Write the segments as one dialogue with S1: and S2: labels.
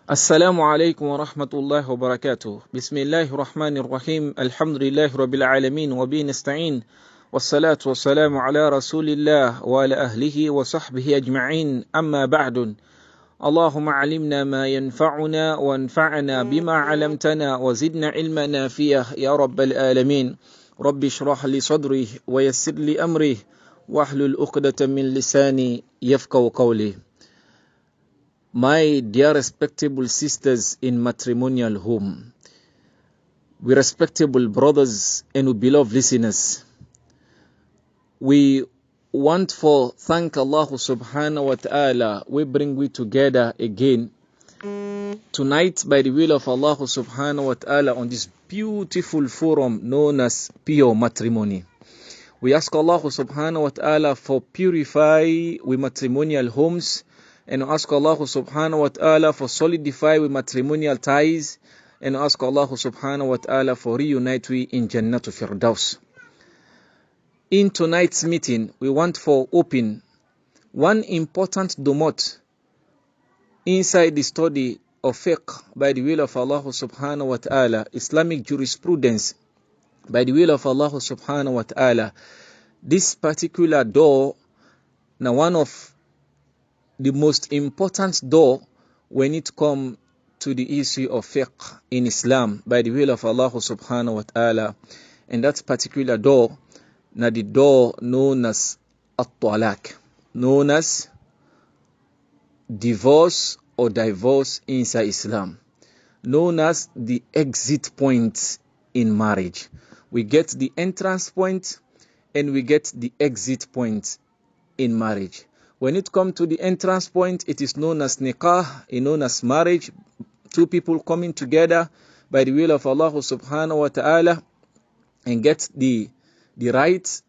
S1: السلام عليكم ورحمة الله وبركاته. بسم الله الرحمن الرحيم. الحمد لله رب العالمين وبه نستعين، والصلاة والسلام على رسول الله وعلى أهله وصحبه أجمعين. أما بعد، اللهم علمنا ما ينفعنا وانفعنا بما علمتنا وزدنا علما نافعا يا رب العالمين. رب اشرح لي صدري ويسر لي أمري واحلل عقدة من لساني يفقهوا قولي. My dear respectable sisters in matrimonial home, we respectable brothers and we beloved listeners, we want to thank Allah subhanahu wa ta'ala. We bring we together again tonight by the will of Allah subhanahu wa ta'ala on this beautiful forum known as Pure Matrimony. We ask Allah subhanahu wa ta'ala for purify we matrimonial homes, and ask Allah subhanahu wa ta'ala for solidify with matrimonial ties, and ask Allah subhanahu wa ta'ala for reunite we in Jannatul Firdaus. In tonight's meeting, we want for open one important domot inside the study of fiqh by the will of Allah subhanahu wa ta'ala, Islamic jurisprudence by the will of Allah subhanahu wa ta'ala. This particular door, now one of the most important door when it comes to the issue of fiqh in Islam by the will of Allah subhanahu wa ta'ala. And that particular door, now the door known as at-talaq, known as divorce or divorce inside Islam, known as the exit point in marriage. We get the entrance point and we get the exit point in marriage. When it comes to the entrance point, it is known as nikah, known as marriage. Two people coming together by the will of Allah subhanahu wa ta'ala and get the right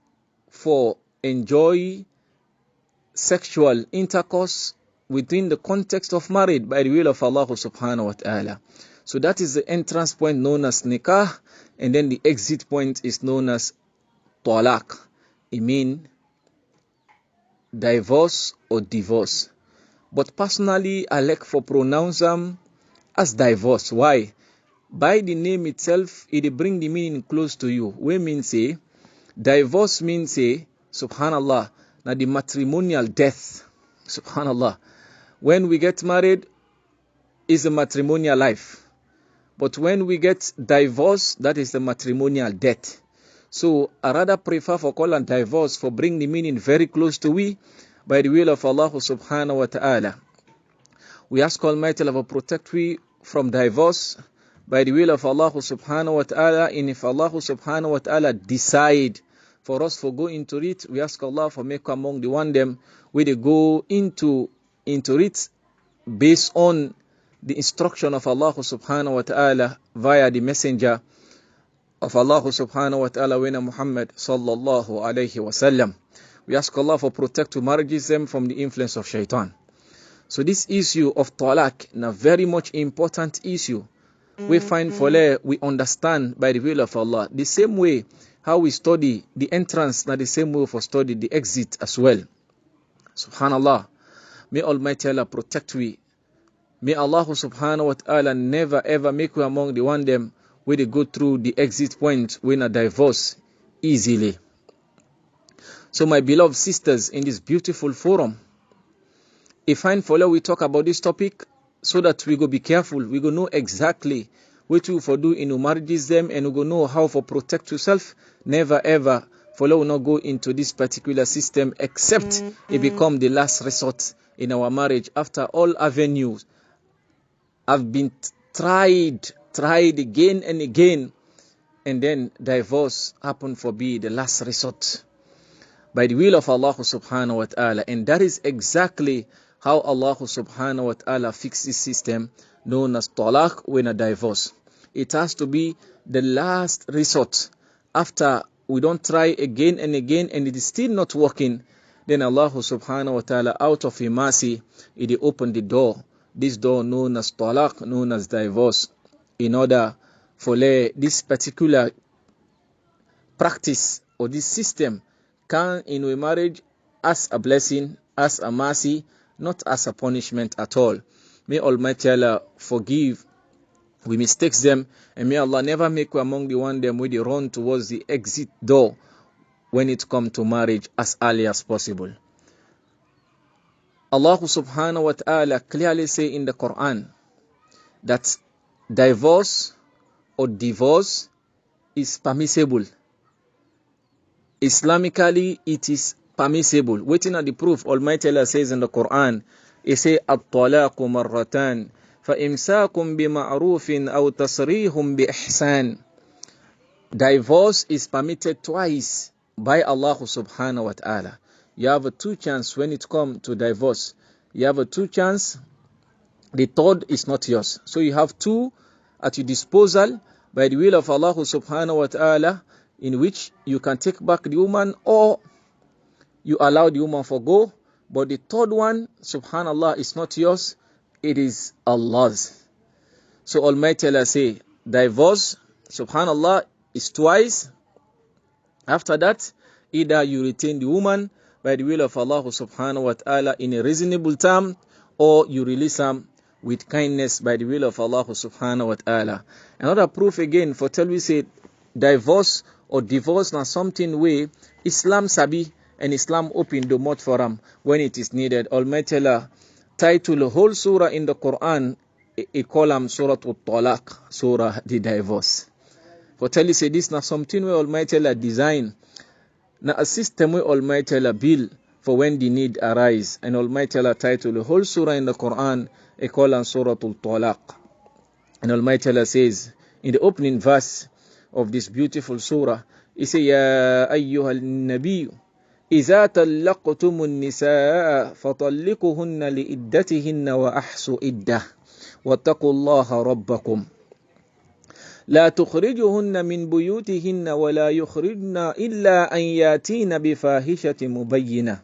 S1: for enjoy sexual intercourse within the context of marriage by the will of Allah subhanahu wa ta'ala. So that is the entrance point known as nikah, and then the exit point is known as talaq. It means divorce or divorce. But personally, I like for pronounce them as divorce. Why? By the name itself, it bring the meaning close to you. We mean say, divorce means say, subhanallah, now the matrimonial death. Subhanallah. When we get married, is a matrimonial life. But when we get divorce, that is the matrimonial death. So I rather prefer for call and divorce for bring the meaning very close to we by the will of Allah subhanahu wa ta'ala. We ask Almighty Allah protect we from divorce by the will of Allah subhanahu wa ta'ala. And if Allah subhanahu wa ta'ala decide for us for go into it, we ask Allah for make among the one them we they go into it based on the instruction of Allah subhanahu wa ta'ala via the messenger of Allah subhanahu wa ta'ala when Muhammad sallallahu alayhi wa sallam. We ask Allah for protect to marriages them from the influence of shaitan. So this issue of talaq, a very much important issue. We find for we understand by the will of Allah. The same way how we study the entrance, not the same way for study the exit as well. Subhanallah. May Almighty Allah protect we. May Allah subhanahu wa ta'ala never ever make we among the one them where they go through the exit point when a divorce easily. So my beloved sisters in this beautiful forum, if I follow we talk about this topic so that we go be careful, we go know exactly what we for do in our marriages them, and we go know how for protect yourself. Never ever follow not go into this particular system except it become the last resort in our marriage after all avenues have been tried again and again, and then divorce happen for be the last resort by the will of Allah subhanahu wa ta'ala. And that is exactly how Allah subhanahu wa ta'ala fixed this system known as talaq when a divorce. It has to be the last resort. After we don't try again and again and it is still not working, then Allah subhanahu wa ta'ala out of His mercy, He opened the door. This door known as talaq, known as divorce, in order for this particular practice or this system can in a marriage as a blessing, as a mercy, not as a punishment at all. May Almighty Allah forgive we mistakes them, and may Allah never make we among the one them with the run towards the exit door when it comes to marriage as early as possible. Allah subhanahu wa ta'ala clearly say in the Quran that divorce or divorce is permissible. Islamically, it is permissible. Waiting at the proof, Almighty Allah says in the Quran, He say, "At-talaqu marratan, fa-imsakum bi-ma'rufin aw tasrihum bi-ihsan." Divorce is permitted twice by Allah subhanahu wa ta'ala. You have a two chance when it comes to divorce. You have a two chance. The third is not yours. So you have two at your disposal by the will of Allah subhanahu wa ta'ala, in which you can take back the woman or you allow the woman for go. But the third one, subhanallah, is not yours. It is Allah's. So Almighty Allah say, divorce, subhanallah, is twice. After that, either you retain the woman by the will of Allah subhanahu wa ta'ala in a reasonable time, or you release them with kindness by the will of Allah subhanahu wa ta'ala. Another proof again for tell we say divorce or divorce na something way Islam sabi and Islam open the mouth for them when it is needed. Almighty Allah title the whole surah in the Quran, a column Surah At-Talaq, Surah the divorce. For tell you say this na something where Almighty Allah design, na a system where Almighty Allah build for when the need arise. And Almighty Allah title the whole surah in the Quran, a column Surah At-Talaq. And Almighty Allah says in the opening verse of this beautiful surah, He say, Ya ayyuhal nabiyyu, إذا طلقتم النساء فطلقوهن لعدتهن وأحصوا عدة واتقوا الله ربكم لا تخرجوهن من بيوتهن ولا يخرجن إلا أن يأتين بفاحشة مبينة.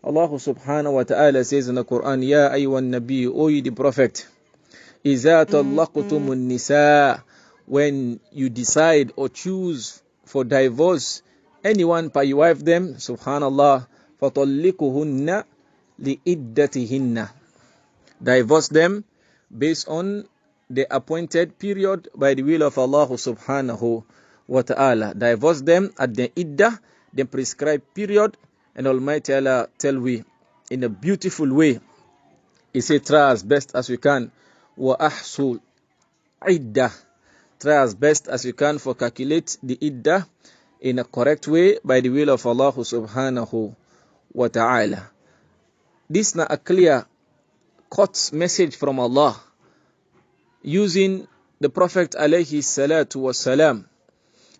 S1: Allah subhanahu wa ta'ala says in the Quran, Ya ayyuhan nabi, O you the prophet, إذا طلقتم النساء, when you decide or choose for divorce anyone by your wife them, subhanallah, فَطَلِّقُهُنَّ لِإِدَّتِهِنَّ, divorce them based on the appointed period by the will of Allah subhanahu wa ta'ala. Divorce them at the iddah, the prescribed period. And Almighty Allah tell we in a beautiful way, He said, try as best as we can, وَأَحْصُوا iddah, try as best as you can for calculate the iddah in a correct way by the will of Allah subhanahu wa ta'ala. This is not a clear cut message from Allah using the Prophet alayhi salatu wasalam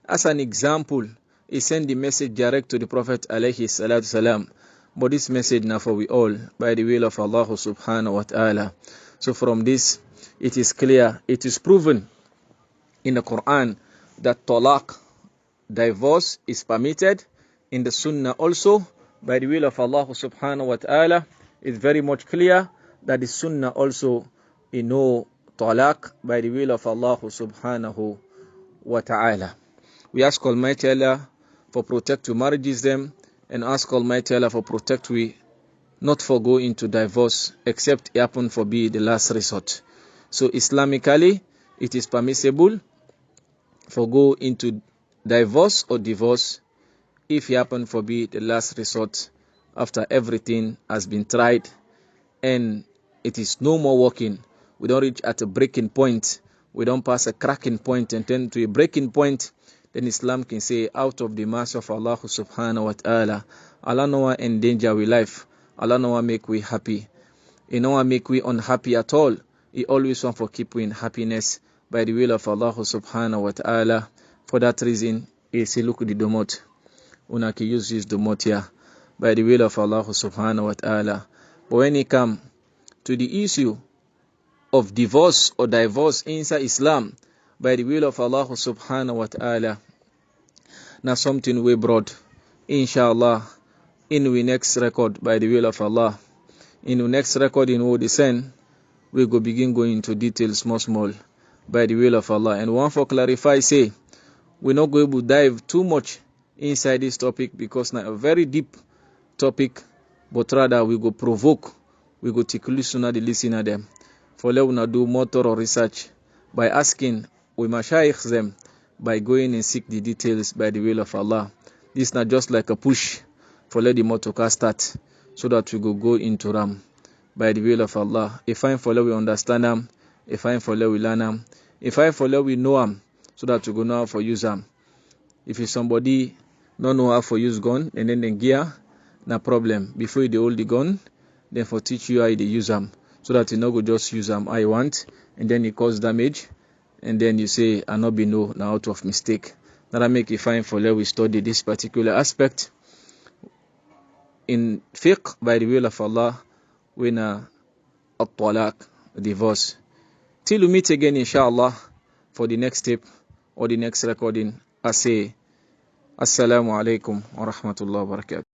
S1: as an example. He sent the message direct to the Prophet alayhi salatu wasalam, but this message now for we all by the will of Allah subhanahu wa ta'ala. So from this it is clear, it is proven in the Quran that talaq, divorce, is permitted. In the Sunnah also by the will of Allah subhanahu wa ta'ala. It's very much clear that the Sunnah also talaq by the will of Allah subhanahu wa ta'ala. We ask Almighty Allah for protect we marriages them, and ask Almighty Allah for protect we not for go into divorce except it happen for be the last resort. So Islamically it is permissible for go into divorce or divorce if it happen for be the last resort after everything has been tried and it is no more working. We don't reach at a breaking point, we don't pass a cracking point and turn to a breaking point, then Islam can say out of the mercy of Allah subhanahu wa ta'ala, Allah no one endanger we life, Allah no one make we happy, He no one make we unhappy at all. He always want for keep we in happiness by the will of Allah subhanahu wa ta'ala. For that reason, He say look the domot, una ki use this domot here by the will of Allah subhanahu wa ta'ala. But when it come to the issue of divorce or divorce inside Islam by the will of Allah subhanahu wa ta'ala, now something we brought inshallah in we next record by the will of Allah. In the next record in what descend, we go begin going into details small by the will of Allah. And one for clarify say we're not going to dive too much inside this topic because now a very deep topic, but rather we go provoke, we go tickle sooner the listener them for let una do more thorough research by asking we mashayikh them, by going and seek the details by the will of Allah. This is not just like a push for let the motorcar start, so that we go into Ram by the will of Allah. If I for let we understand them, if I for let we learn them, if I for let we know them, so that we go know how for use them. If you somebody don't know how for use gun and then gear, no problem. Before you hold the gun, then for teach you how they use them, so that you no go just use them I want, and then it cause damage, and then you say I not be no now out of mistake. That make it fine for let we study this particular aspect in fiqh by the will of Allah when at-talaq, divorce. Till we meet again inshallah for the next step or the next recording, I say Assalamu alaikum wa rahmatullahi wa barakatuh.